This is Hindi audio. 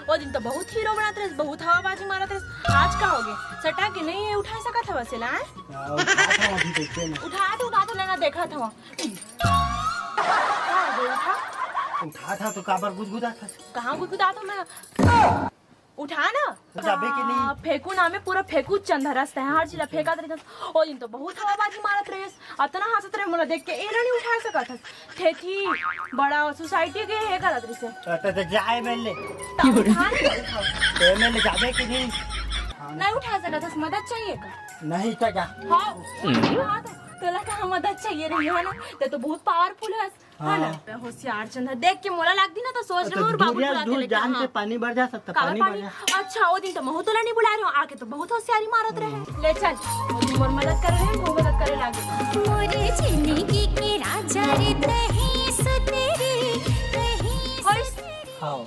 वो दिन तो बहुत हीरो बनाते रहे, बहुत हवाबाजी मारते रहे। आज का हो गए सटा के नहीं उठा सका था वैसे ना उठा तो लेना देखा था उठा था तो काबर गुदगुदा था। कहाँ गुदगुदा था मैं उठा ना जाबे के नहीं फेंकू ना में पूरा फेंकू चंदा रास्ता है हर चीज फेंका तरीका ओ दिन तो बहुत हवाबाजी मारत रहे अतना हंसत रहे मोला देख के एरा नहीं उठा सका था थी बड़ा सोसाइटी के है करत रही से तो जाए मेले मेले जाबे के नहीं उठा सका था मदद चाहिए का नहीं तो जा हाँ तो लगा मदद चाहिए रही है ना तो बहुत पावरफुल है ना होशियार चंदा देख के मोला लग दी ना तो सोच रहे और बाबू दूर जान पे पानी बढ़ जा सकता पानी बढ़ जा। अच्छा वो दिन तो महू तोला नहीं बुला रहे हो आके तो बहुत होशियारी मारत रहे ले चल मोर मदद कर रहे हैं वो मदद करे लागे मोरे जिंदगी के राजा रे तही सतेरे तही हाँ